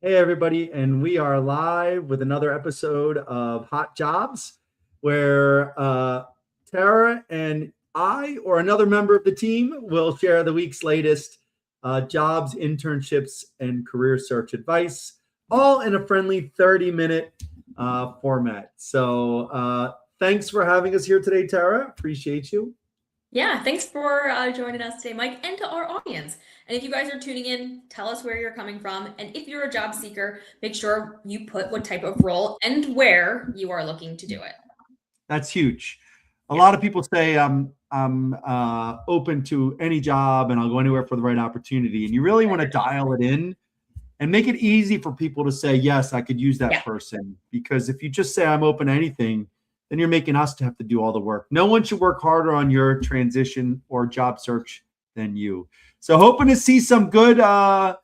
Hey, everybody, and we are live with another episode of Hot Jobs, where Tara and I, or another member of the team, will share the week's latest jobs, internships, and career search advice, all in a friendly 30-minute format. So, thanks for having us here today, Tara. Appreciate you. Yeah, thanks for joining us today, Mike, and to our audience. And if you guys are tuning in, tell us where you're coming from. And if you're a job seeker, make sure you put what type of role and where you are looking to do it. That's huge. A lot of people say I'm open to any job and I'll go anywhere for the right opportunity. And you really want to dial it in and make it easy for people to say, yes, I could use that person. Because if you just say I'm open to anything, then you're making us to have to do all the work. No one should work harder on your transition or job search than you. So hoping to see some good fans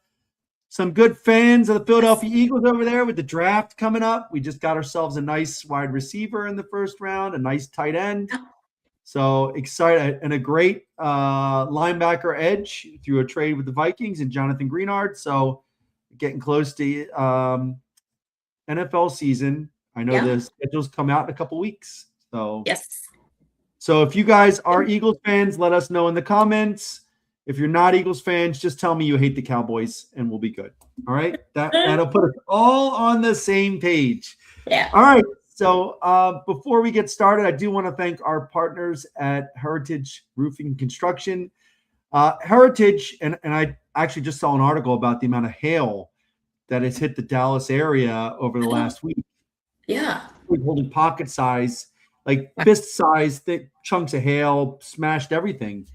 of the Philadelphia Eagles over there with the draft coming up. We just got ourselves a nice wide receiver in the first round, a nice tight end. So excited, and a great linebacker edge through a trade with the Vikings and Jonathan Greenard. So getting close to NFL season. I know the schedules come out in a couple weeks. So So if you guys are Eagles fans, let us know in the comments. If you're not Eagles fans, just tell me you hate the Cowboys and we'll be good. All right. That'll put us all on the same page. Yeah. All right. So before we get started, I do want to thank our partners at Heritage Roofing and Construction. Heritage, and I actually just saw an article about the amount of hail that has hit the Dallas area over the last week. Yeah. Holding pocket size, like fist size, thick chunks of hail, smashed everything.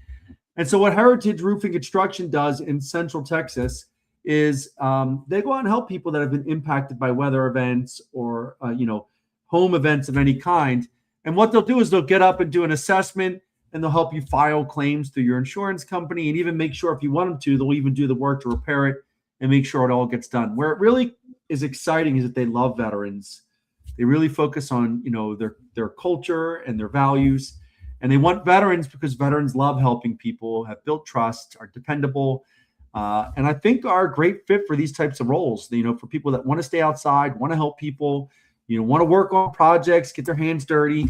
And so what Heritage Roofing Construction does in Central Texas is they go out and help people that have been impacted by weather events or, home events of any kind. And what they'll do is they'll get up and do an assessment, and they'll help you file claims through your insurance company, and even make sure if you want them to, they'll even do the work to repair it and make sure it all gets done. Where it really is exciting is that they love veterans. They really focus on, their culture and their values. And they want veterans because veterans love helping people, have built trust, are dependable, and I think are a great fit for these types of roles. For people that want to stay outside, want to help people, want to work on projects, get their hands dirty.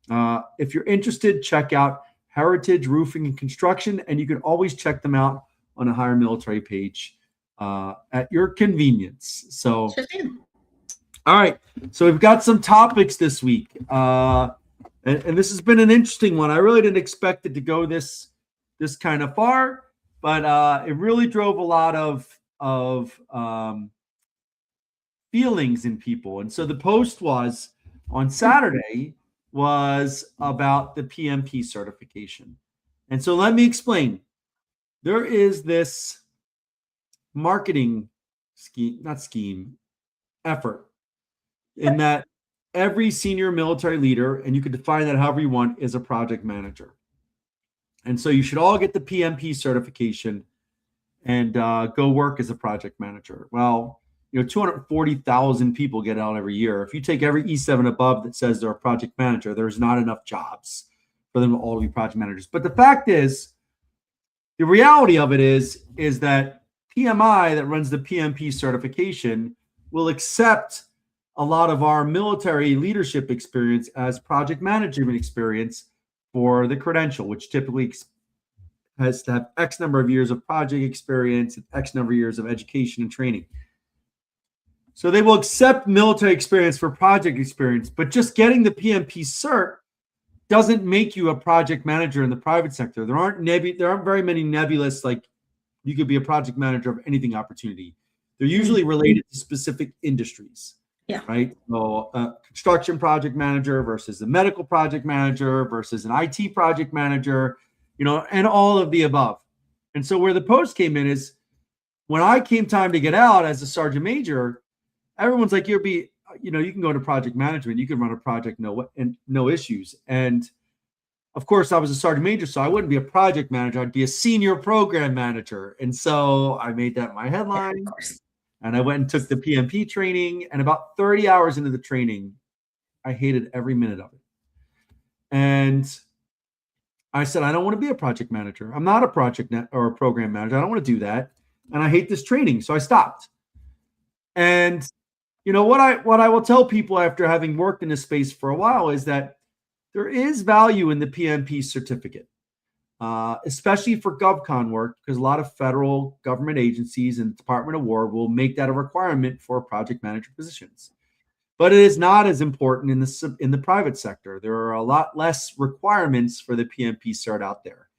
If you're interested, check out Heritage Roofing and Construction, and you can always check them out on a Hire Military page at your convenience. So, all right. So we've got some topics this week. And this has been an interesting one. I really didn't expect it to go this kind of far, but it really drove a lot of feelings in people. And so the post was on Saturday was about the PMP certification. And so let me explain. There is this marketing effort in that every senior military leader, and you can define that however you want, is a project manager. And so you should all get the PMP certification and go work as a project manager. Well, 240,000 people get out every year. If you take every E7 above that says they're a project manager, there's not enough jobs for them to all be project managers. But the fact is, the reality of it is that PMI, that runs the PMP certification, will accept a lot of our military leadership experience as project management experience for the credential, which typically has to have X number of years of project experience and X number of years of education and training. So they will accept military experience for project experience, but just getting the PMP cert doesn't make you a project manager in the private sector. There aren't very many nebulous, like you could be a project manager of anything opportunity. They're usually related to specific industries. Yeah. Right. So construction project manager versus a medical project manager versus an IT project manager, and all of the above. And so where the post came in is when I came time to get out as a sergeant major, everyone's like, you can go into project management, you can run a project, no issues. And of course I was a sergeant major, so I wouldn't be a project manager. I'd be a senior program manager. And so I made that my headline. And I went and took the PMP training, and about 30 hours into the training, I hated every minute of it. And I said, I don't want to be a project manager. I'm not a project or a program manager. I don't want to do that. And I hate this training. So I stopped. And what I will tell people after having worked in this space for a while is that there is value in the PMP certificate, especially for GovCon work, because a lot of federal government agencies and Department of War will make that a requirement for project manager positions. But it is not as important in the private sector. There are a lot less requirements for the PMP cert out there.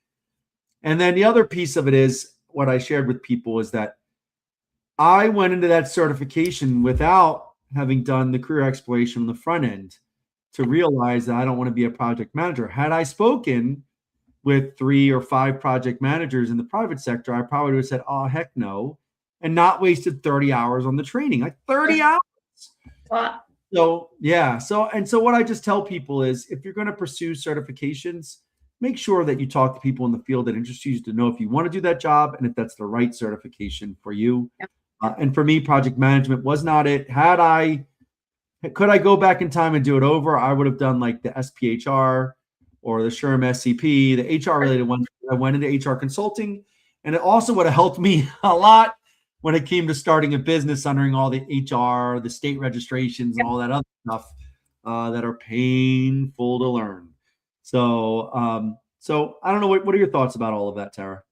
And then the other piece of it is what I shared with people is that I went into that certification without having done the career exploration on the front end to realize that I don't want to be a project manager. Had I spoken with 3 or 5 project managers in the private sector, I probably would have said, oh, heck no, and not wasted 30 hours on the training, like 30 hours. Wow. So, yeah. So what I just tell people is if you're going to pursue certifications, make sure that you talk to people in the field that interest you to know if you want to do that job and if that's the right certification for you. Yep. And for me, project management was not it. Could I go back in time and do it over? I would have done like the SPHR or the SHRM SCP, the HR related ones. I went into HR consulting, and it also would have helped me a lot when it came to starting a business, undering all the HR, the state registrations, and all that other stuff that are painful to learn. So I don't know. What are your thoughts about all of that, Tara?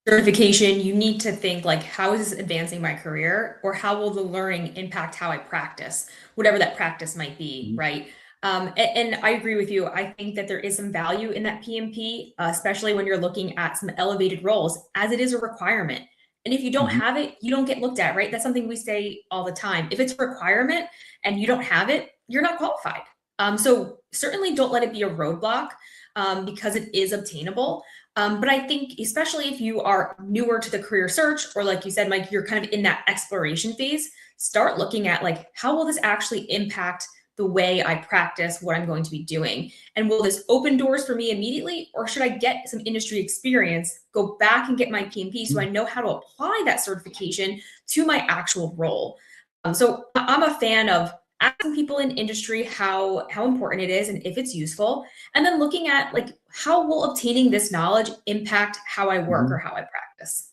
Certification, you need to think like, how is this advancing my career, or how will the learning impact how I practice, whatever that practice might be, right? And I agree with you. I think that there is some value in that PMP, especially when you're looking at some elevated roles, as it is a requirement. And if you don't have it, you don't get looked at, right? That's something we say all the time. If it's a requirement and you don't have it, you're not qualified. So certainly don't let it be a roadblock because it is obtainable. But I think especially if you are newer to the career search, or like you said, Mike, you're kind of in that exploration phase, start looking at like, how will this actually impact the way I practice what I'm going to be doing? And will this open doors for me immediately, or should I get some industry experience, go back and get my PMP so I know how to apply that certification to my actual role? So I'm a fan of asking people in industry how important it is and if it's useful, and then looking at like, how will obtaining this knowledge impact how I work or how I practice?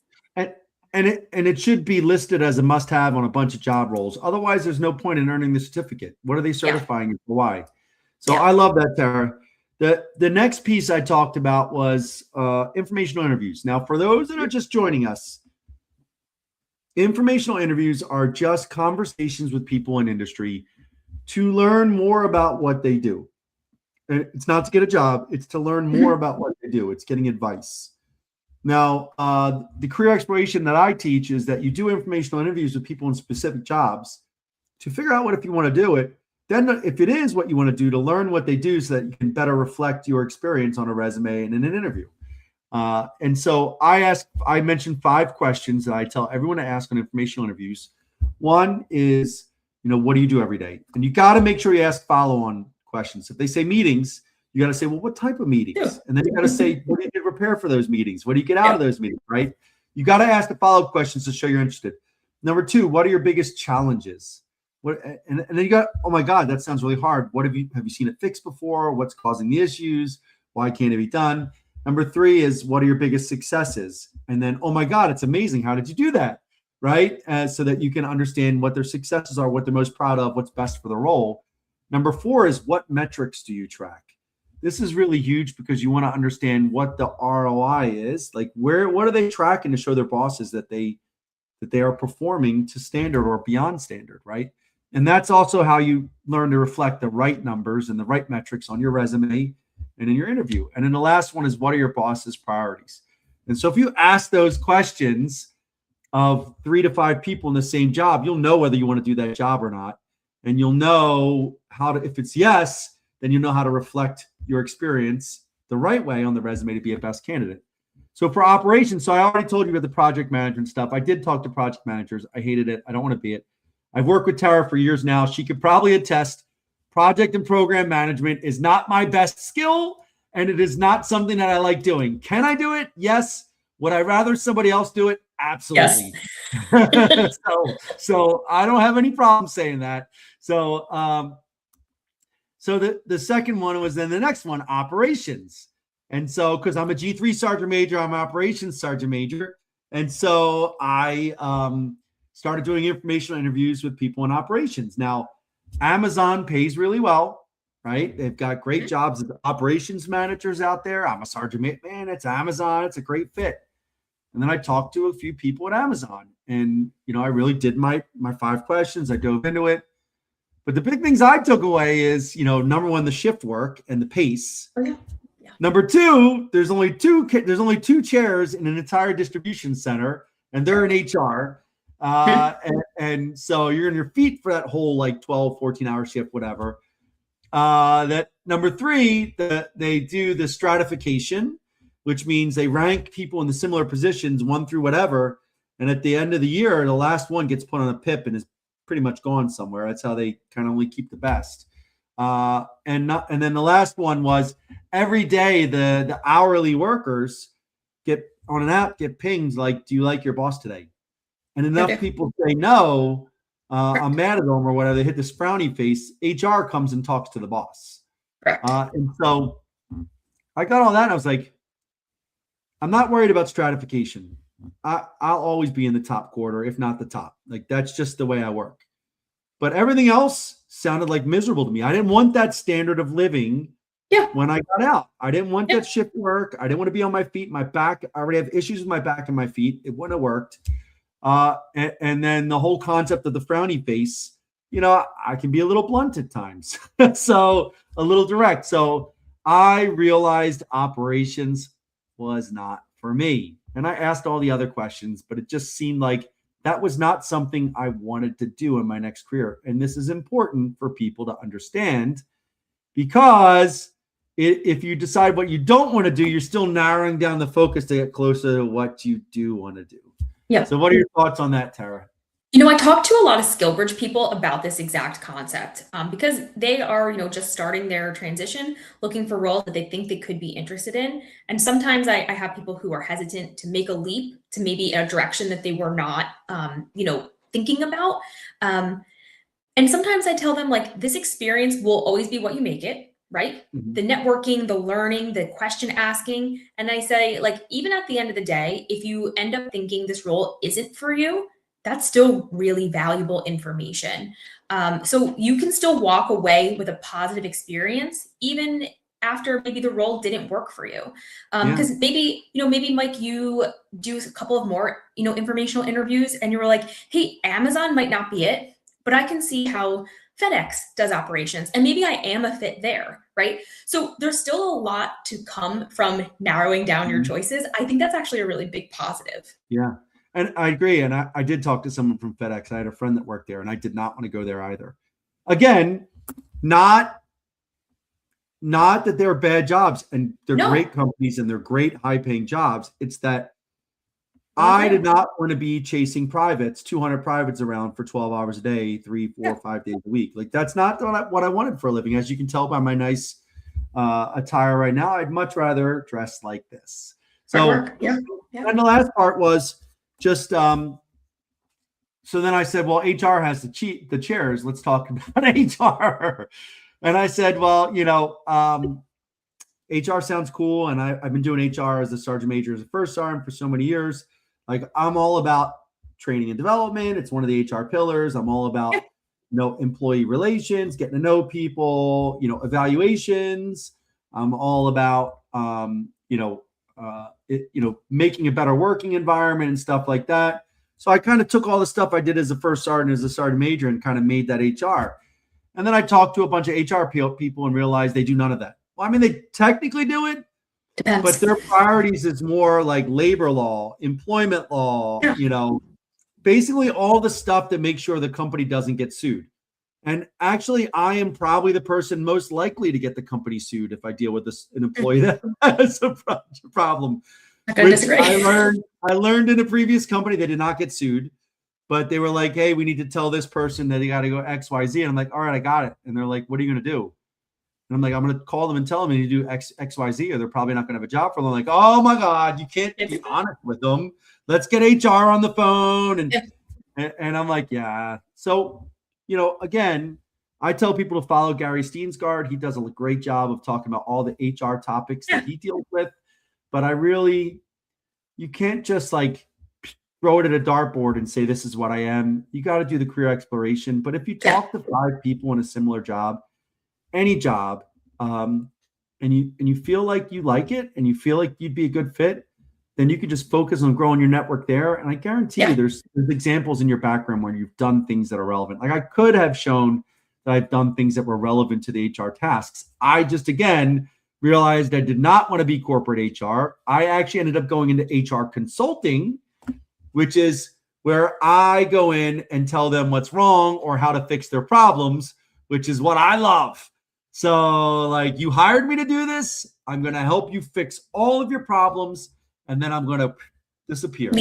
And it should be listed as a must-have on a bunch of job roles. Otherwise, there's no point in earning the certificate. What are they certifying you for? Why? So I love that, Tara. The next piece I talked about was informational interviews. Now, for those that are just joining us, informational interviews are just conversations with people in industry to learn more about what they do. And it's not to get a job. It's to learn more about what they do. It's getting advice. Now, the career exploration that I teach is that you do informational interviews with people in specific jobs to figure out if you want to do it. Then if it is what you want to do, to learn what they do so that you can better reflect your experience on a resume and in an interview. And so I mentioned 5 questions that I tell everyone to ask on informational interviews. One is, what do you do every day? And you got to make sure you ask follow-on questions. If they say meetings, you got to say, well, what type of meetings? And then you got to say, what do you do to prepare for those meetings? What do you get out of those meetings, right? You got to ask the follow-up questions to show you're interested. Number 2, what are your biggest challenges? And then you got, oh my God, that sounds really hard. What have you seen it fixed before? What's causing the issues? Why can't it be done? Number 3 is, what are your biggest successes? And then, oh my God, it's amazing. How did you do that? Right? So that you can understand what their successes are, what they're most proud of, what's best for the role. Number 4 is, what metrics do you track? This is really huge because you want to understand what the ROI is. Like, what are they tracking to show their bosses that they are performing to standard or beyond standard, right? And that's also how you learn to reflect the right numbers and the right metrics on your resume and in your interview. And then the last one is, what are your boss's priorities? And so if you ask those questions of 3 to 5 people in the same job, you'll know whether you want to do that job or not. And you'll know how to, if it's yes, then you know how to reflect your experience the right way on the resume to be a best candidate. So for operations, so I already told you about the project management stuff. I did talk to project managers. I hated it. I don't want to be it. I've worked with Tara for years now. She could probably attest project and program management is not my best skill, and it is not something that I like doing. Can I do it? Yes. Would I rather somebody else do it? Absolutely. Yes. So I don't have any problem saying that. So the second one was then the next one, operations. And so, because I'm a G3 sergeant major, I'm an operations sergeant major. And so I started doing informational interviews with people in operations. Now, Amazon pays really well, right? They've got great jobs as operations managers out there. I'm a sergeant, man, it's Amazon. It's a great fit. And then I talked to a few people at Amazon, and, I really did my 5 questions. I dove into it. But the big things I took away is, number one, the shift work and the pace. Okay. Number 2, there's only two chairs in an entire distribution center, and they're in HR. And so you're on your feet for that whole 12, 14-hour shift, whatever. That number 3, they do the stratification, which means they rank people in the similar positions 1 through whatever. And at the end of the year, the last one gets put on a PIP and is pretty much gone somewhere. That's how they kind of only keep the best. And then the last one was every day the hourly workers get on an app, get pings like, do you like your boss today? And enough people say no, I'm mad at them or whatever. They hit this frowny face. HR comes and talks to the boss. And so I got all that. And I was like, I'm not worried about stratification. I'll always be in the top quarter, if not the top. That's just the way I work. But everything else sounded like miserable to me. I didn't want that standard of living when I got out. I didn't want that shift work. I didn't want to be on my feet, my back. I already have issues with my back and my feet. It wouldn't have worked. And then the whole concept of the frowny face, I can be a little blunt at times. So a little direct. So I realized operations was not for me. And I asked all the other questions, but it just seemed like that was not something I wanted to do in my next career. And this is important for people to understand, because if you decide what you don't want to do, you're still narrowing down the focus to get closer to what you do want to do. Yeah. So what are your thoughts on that, Tara? I talked to a lot of SkillBridge people about this exact concept because they are, just starting their transition, looking for roles that they think they could be interested in. And sometimes I have people who are hesitant to make a leap to maybe a direction that they were not, thinking about. And sometimes I tell them, this experience will always be what you make it, right? Mm-hmm. The networking, the learning, the question asking. And I say, even at the end of the day, if you end up thinking this role isn't for you, that's still really valuable information. So you can still walk away with a positive experience, even after maybe the role didn't work for you. Because maybe Mike, you do a couple of more, informational interviews and you were like, hey, Amazon might not be it, but I can see how FedEx does operations and maybe I am a fit there, right? So there's still a lot to come from narrowing down your choices. I think that's actually a really big positive. Yeah. And I agree. And I did talk to someone from FedEx. I had a friend that worked there and I did not want to go there either. Again, not that they're bad jobs and they're great companies and they're great high paying jobs. It's that I did not want to be chasing privates, 200 privates around for 12 hours a day, 3, 4, 5 days a week. That's not what I wanted for a living. As you can tell by my nice attire right now, I'd much rather dress like this. So, and the last part was, just so then I said, well, HR has the chairs. Let's talk about HR. And I said, well, HR sounds cool. And I've been doing HR as a sergeant major, as a first sergeant for so many years. I'm all about training and development. It's one of the HR pillars. I'm all about, employee relations, getting to know people, evaluations. I'm all about, making a better working environment and stuff like that. So I kind of took all the stuff I did as a first sergeant, as a sergeant major, and kind of made that HR. And then I talked to a bunch of HR people and realized they do none of that. Well, they technically do it, but their priorities is more like labor law, employment law, basically all the stuff that makes sure the company doesn't get sued. And actually, I am probably the person most likely to get the company sued if I deal with an employee that has a problem. Which I learned in a previous company, they did not get sued, but they were like, hey, we need to tell this person that they got to go X, Y, Z. And I'm like, all right, I got it. And they're like, what are you going to do? And I'm like, I'm going to call them and tell them you do X, Y, Z, or they're probably not going to have a job for them. Like, oh my God, you can't be honest with them. Let's get HR on the phone. And I'm like, yeah. So, again, I tell people to follow Gary Steensgaard. He does a great job of talking about all the HR topics that he deals with. But you can't just throw it at a dartboard and say, this is what I am. You got to do the career exploration. But if you talk to 5 people in a similar job, any job, and you feel like you like it and you feel like you'd be a good fit, then you can just focus on growing your network there. And I guarantee you there's examples in your background where you've done things that are relevant. Like I could have shown that I've done things that were relevant to the HR tasks. I just, again, realized I did not want to be corporate HR. I actually ended up going into HR consulting, which is where I go in and tell them what's wrong or how to fix their problems, which is what I love. So like, you hired me to do this. I'm going to help you fix all of your problems, and then I'm going to disappear.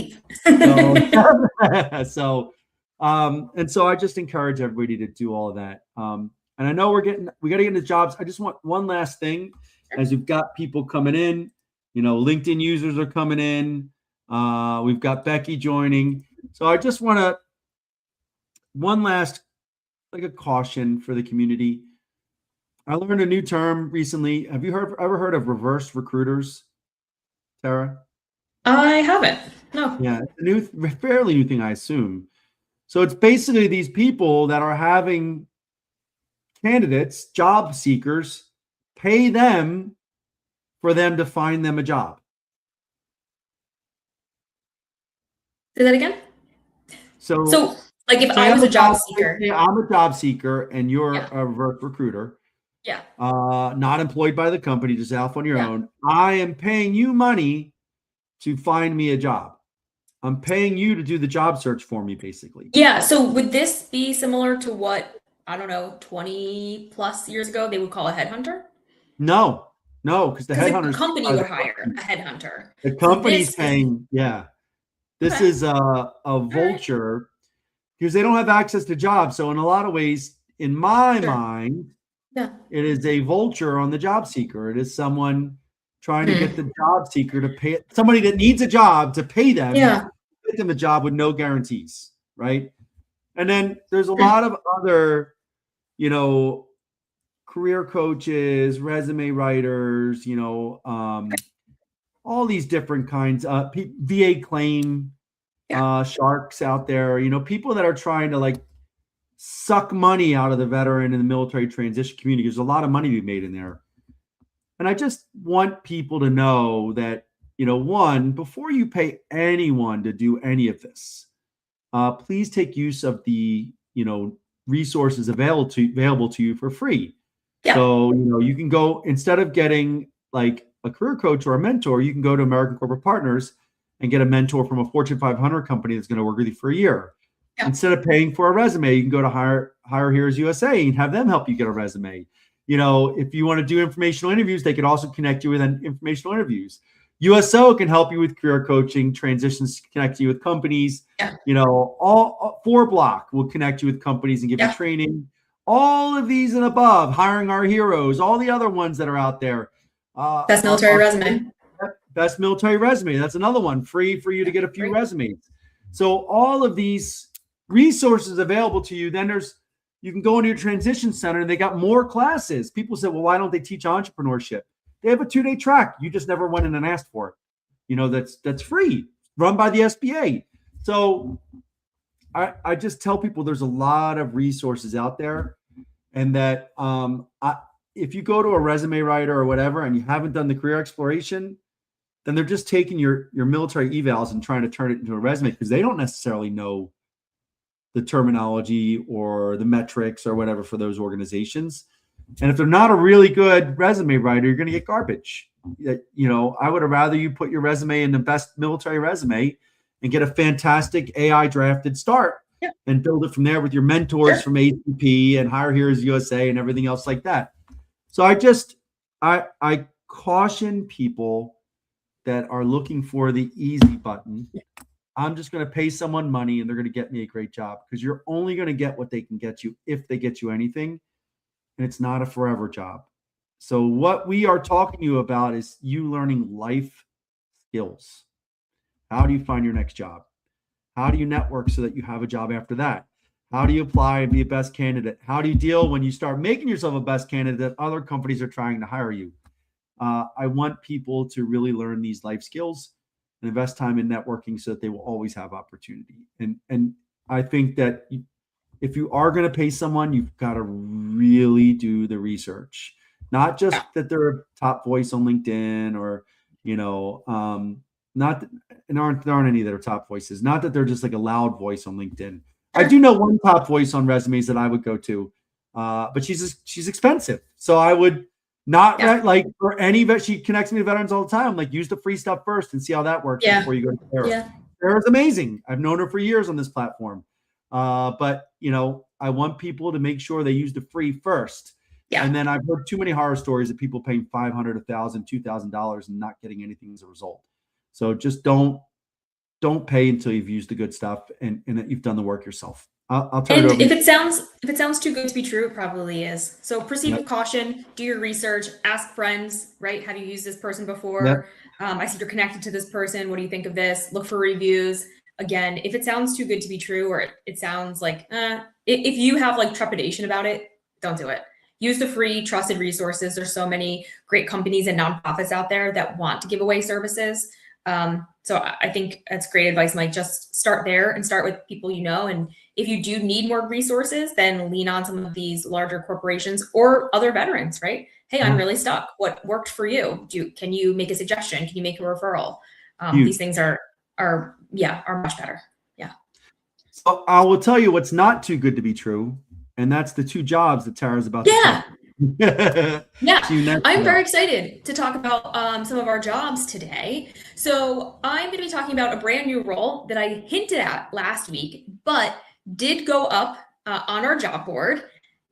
And so I just encourage everybody to do all of that. And I know we got to get into jobs. I just want one last thing, as we've got people coming in, LinkedIn users are coming in. We've got Becky joining. So I just want to, one last, like a caution for the community. I learned a new term recently. Have you ever heard of reverse recruiters, Tara? I haven't. No. Yeah, it's a fairly new thing, I assume. So it's basically these people that are having candidates, job seekers, pay them for them to find them a job. Say that again? So like if I was a job seeker. I'm a job seeker and you're a recruiter. Yeah. Not employed by the company, just off on your own. I am paying you money to find me a job. I'm paying you to do the job search for me, basically. Yeah. So would this be similar to what, I don't know, 20 plus years ago, they would call a headhunter? No, because the headhunter company would hire a headhunter. The company's paying, This is a vulture because they don't have access to jobs. So in a lot of ways, in my mind, it is a vulture on the job seeker. It is someone trying to get the job seeker to pay somebody that needs a job to pay them, get them a job with no guarantees, right? And then there's a lot of other, career coaches, resume writers, all these different kinds of VA claim sharks out there, people that are trying to like suck money out of the veteran and the military transition community. There's a lot of money to be made in there. And I just want people to know that, one, before you pay anyone to do any of this, please take use of the, resources available to you for free. Yeah. So, you can go, instead of getting like a career coach or a mentor, you can go to American Corporate Partners and get a mentor from a Fortune 500 company that's going to work with you for a year. Yeah. Instead of paying for a resume, you can go to Hire Heroes USA and have them help you get a resume. If you want to do informational interviews, they could also connect you with informational interviews. USO can help you with career coaching, transitions, connect you with companies. Yeah. All 4Block will connect you with companies and give you training. All of these and above, Hiring Our Heroes, all the other ones that are out there. Best Military Resume. Best Military Resume. That's another one, free for you to get a few resumes. So all of these resources available to you. Then you can go into your transition center and they got more classes. People say, well, why don't they teach entrepreneurship? They have a 2-day track. You just never went in and asked for it. That's free, run by the SBA. So I just tell people there's a lot of resources out there, and that if you go to a resume writer or whatever and you haven't done the career exploration, then they're just taking your military evals and trying to turn it into a resume because they don't necessarily know the terminology or the metrics or whatever for those organizations. And if they're not a really good resume writer, you're going to get garbage. I would have rather you put your resume in the best military resume and get a fantastic AI drafted start and build it from there with your mentors from ACP and Hire Heroes USA and everything else like that. So I caution people that are looking for the easy button. I'm just going to pay someone money and they're going to get me a great job, because you're only going to get what they can get you if they get you anything. And it's not a forever job. So what we are talking to you about is you learning life skills. How do you find your next job? How do you network so that you have a job after that? How do you apply and be a best candidate? How do you deal when you start making yourself a best candidate that other companies are trying to hire you? I want people to really learn these life skills. and invest time in networking so that they will always have opportunity. And I think that if you are going to pay someone, you've got to really do the research, not just that they're a top voice on LinkedIn or, not, and there aren't any that are top voices, not that they're just like a loud voice on LinkedIn. I do know one top voice on resumes that I would go to, but she's expensive. So I would not like for any vet. She connects me to veterans all the time. Like, use the free stuff first and see how that works before you go to Sarah. Yeah. Sarah's amazing. I've known her for years on this platform. But I want people to make sure they use the free first. Yeah. And then I've heard too many horror stories of people paying $500, $1,000, $2,000 and not getting anything as a result. So just don't pay until you've used the good stuff and that you've done the work yourself. I'll turn it over. If it sounds too good to be true, it probably is. So proceed with caution. Do your research. Ask friends. Right? Have you used this person before? Yep. I see you're connected to this person. What do you think of this? Look for reviews. Again, if it sounds too good to be true, or it sounds like, if you have like trepidation about it, don't do it. Use the free trusted resources. There's so many great companies and nonprofits out there that want to give away services. So I think that's great advice, Mike. Just start there and start with people you know. And if you do need more resources, then lean on some of these larger corporations or other veterans, right? Hey, I'm really stuck. What worked for you? Can you make a suggestion? Can you make a referral? These things are much better. Yeah. So I will tell you what's not too good to be true, and that's the 2 jobs that Tara's about to talk. I'm very excited to talk about some of our jobs today. So I'm going to be talking about a brand new role that I hinted at last week, but did go up on our job board.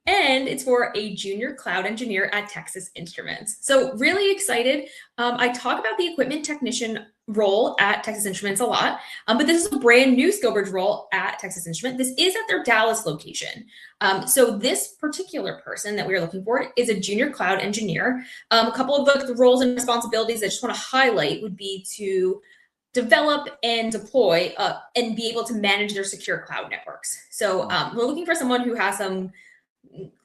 And it's for a junior cloud engineer at Texas Instruments. So really excited. I talk about the equipment technician role at Texas Instruments a lot, but this is a brand new SkillBridge role at Texas Instruments. This is at their Dallas location. So this particular person that we are looking for is a junior cloud engineer. A couple of the roles and responsibilities I just want to highlight would be to develop and deploy and be able to manage their secure cloud networks. So we're looking for someone who has some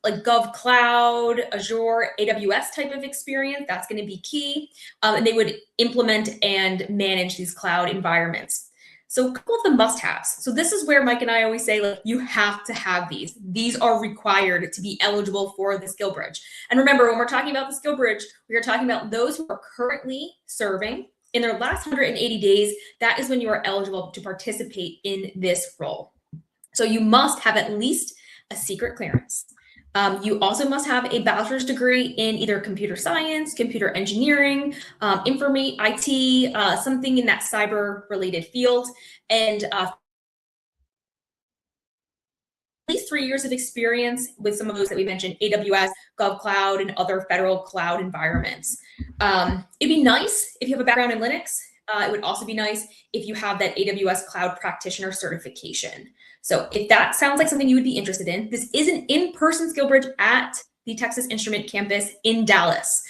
like GovCloud, Azure, AWS type of experience. That's going to be key. And they would implement and manage these cloud environments. So a couple of the must-haves. So this is where Mike and I always say, like, you have to have these. These are required to be eligible for the SkillBridge. And remember, when we're talking about the SkillBridge, we are talking about those who are currently serving in their last 180 days. That is when you are eligible to participate in this role. So you must have at least a secret clearance. You also must have a bachelor's degree in either computer science, computer engineering, IT, something in that cyber related field, and at least 3 years of experience with some of those that we mentioned, AWS, GovCloud, and other federal cloud environments. It'd be nice if you have a background in Linux. It would also be nice if you have that AWS Cloud Practitioner certification. So if that sounds like something you would be interested in, this is an in-person SkillBridge at the Texas Instrument campus in Dallas.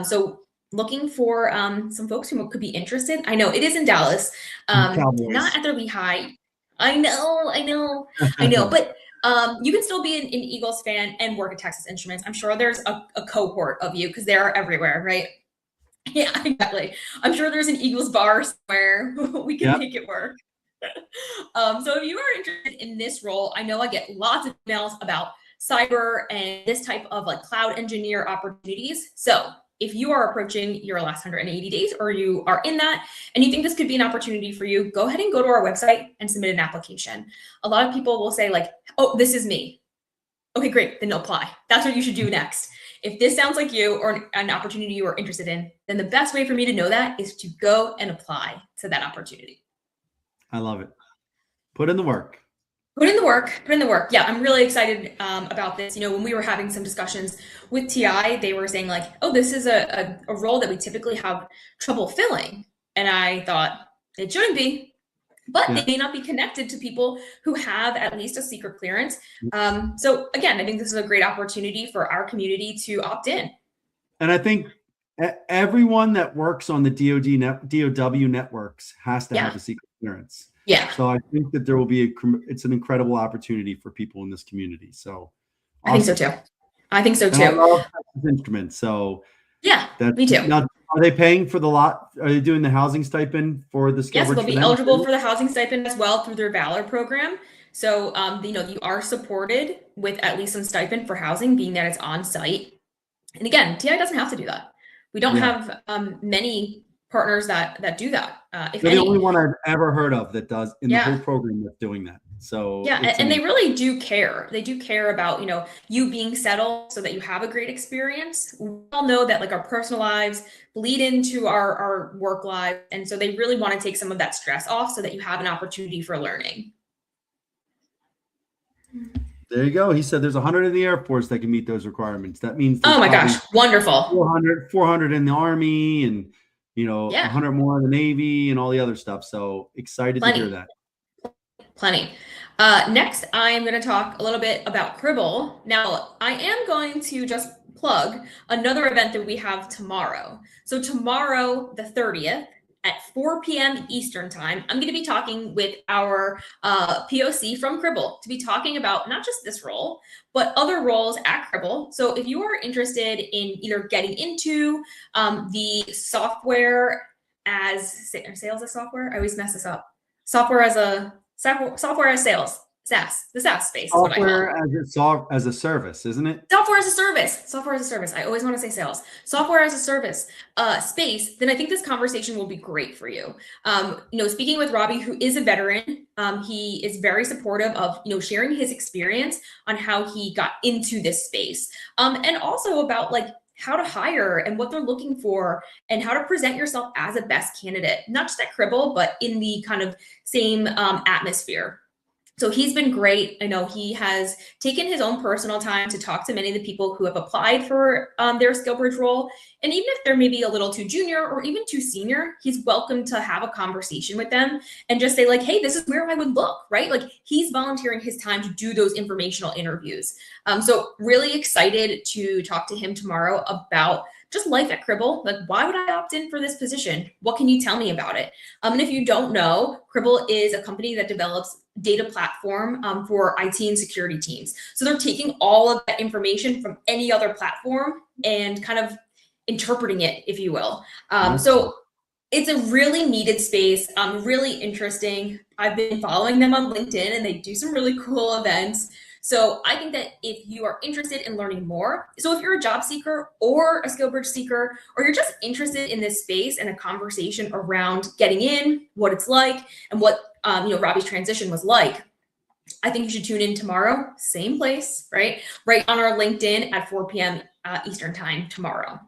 So looking for some folks who could be interested. I know it is in Dallas, not at their Lehigh. I know, but you can still be an Eagles fan and work at Texas Instruments. I'm sure there's a cohort of you because they're everywhere, right? Yeah, exactly. I'm sure there's an Eagles bar somewhere. We can make it work. So if you are interested in this role, I know I get lots of emails about cyber and this type of like cloud engineer opportunities. So if you are approaching your last 180 days or you are in that and you think this could be an opportunity for you, go ahead and go to our website and submit an application. A lot of people will say like, oh, this is me. Okay, great, then apply. That's what you should do next. If this sounds like you or an opportunity you are interested in, then the best way for me to know that is to go and apply to that opportunity. I love it. Put in the work. Put in the work. Yeah, I'm really excited about this. You know, when we were having some discussions with TI, they were saying like, oh, this is a role that we typically have trouble filling. And I thought it shouldn't be, but they may not be connected to people who have at least a secret clearance. So again, I think this is a great opportunity for our community to opt in. And I think everyone that works on the DOW networks has to have a secret clearance. Yeah. So I think that there will be it's an incredible opportunity for people in this community. So I think so too. I love Texas Instruments. So Yeah, That me too. now, are they paying for the lot? Are they doing the housing stipend for the skill Yes, bridge they'll for be them eligible too? for the housing stipend as well through their Valor program. So, you are supported with at least some stipend for housing, being that it's on site. And again, TI doesn't have to do that. We don't Yeah. have many partners that do that, if They're the only any. one I've ever heard of that does in the whole Yeah. program that's doing that. So Yeah, it's and they amazing. really do care. They do care about, you being settled so that you have a great experience. We all know that like our personal lives bleed into our work lives. And so they really want to take some of that stress off so that you have an opportunity for learning. There you go. He said there's 100 in the Air Force that can meet those requirements. That means there's Oh my probably gosh, wonderful. 400 in the Army and, Yeah, 100 more in the Navy and all the other stuff. So excited to hear plenty. that. Plenty. Next, I am going to talk a little bit about Cribble. Now, I am going to just plug another event that we have tomorrow. So tomorrow, the 30th, at 4 p.m. Eastern Time, I'm going to be talking with our POC from Cribble to be talking about not just this role, but other roles at Cribble. So if you are interested in either getting into the software as sales as software, I always mess this up. Software as sales, SaaS, the SaaS space is what I call it. Software as a service, isn't it? Software as a service. I always want to say sales. Software as a service space. Then I think this conversation will be great for you. Speaking with Robbie, who is a veteran, he is very supportive of sharing his experience on how he got into this space, and also about like how to hire and what they're looking for and how to present yourself as a best candidate, not just at Cribble, but in the kind of same atmosphere. So he's been great. I know he has taken his own personal time to talk to many of the people who have applied for their SkillBridge role. And even if they're maybe a little too junior or even too senior, he's welcome to have a conversation with them and just say like, hey, this is where I would look, right? Like he's volunteering his time to do those informational interviews. So really excited to talk to him tomorrow about just life at Cribble. Like, why would I opt in for this position? What can you tell me about it? And if you don't know, Cribble is a company that develops data platform for IT and security teams. So they're taking all of that information from any other platform and kind of interpreting it, if you will. So it's a really needed space, really interesting. I've been following them on LinkedIn and they do some really cool events. So I think that if you are interested in learning more, so if you're a job seeker or a SkillBridge seeker, or you're just interested in this space and a conversation around getting in, what it's like, and what Robbie's transition was like, I think you should tune in tomorrow, same place, right on our LinkedIn at 4 p.m. Eastern Time tomorrow.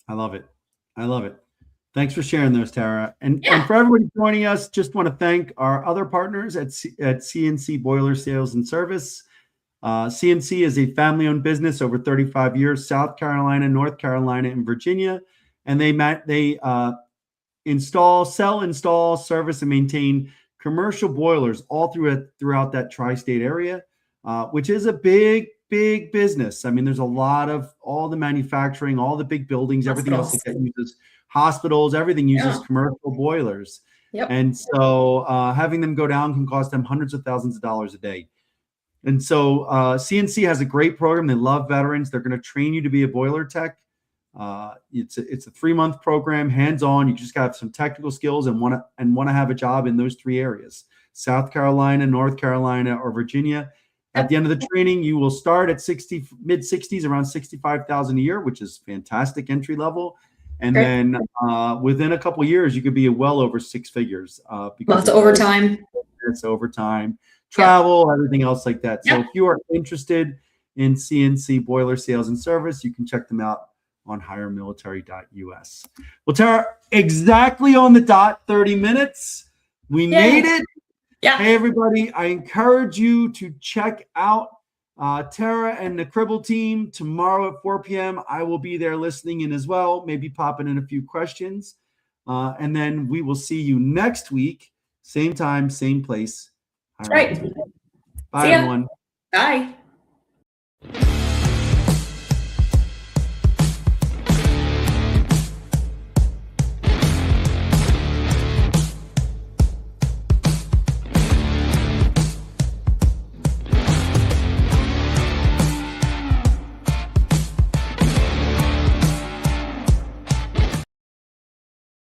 I love it. Thanks for sharing those, Tara. And for everybody joining us, just want to thank our other partners at CNC Boiler Sales and Service. CNC is a family-owned business over 35 years, South Carolina, North Carolina, and Virginia. And they sell, install, service, and maintain commercial boilers all throughout that tri-state area, which is a big business. I mean, there's a lot of all the manufacturing, all the big buildings, everything else that uses hospitals, everything uses commercial boilers. Yep. And so having them go down can cost them hundreds of thousands of dollars a day. And so CNC has a great program. They love veterans. They're going to train you to be a boiler tech. It's a 3-month program, hands-on. You just got to have some technical skills and want to have a job in those 3 areas: South Carolina, North Carolina, or Virginia. At the end of the training, you will start at mid-60s, around $65,000 a year, which is fantastic entry level. And then within a couple of years, you could be well over 6 figures. Lots of overtime. It's overtime, travel, everything else like that. So if you are interested in CNC Boiler Sales and Service, you can check them out on hiremilitary.us. Well, Tara, exactly on the dot, 30 minutes. We made it. Yeah. Hey, everybody, I encourage you to check out Tara and the Cribble team tomorrow at 4 p.m. I will be there listening in as well, maybe popping in a few questions. And then we will see you next week, same time, same place. All right. Bye, everyone. Bye.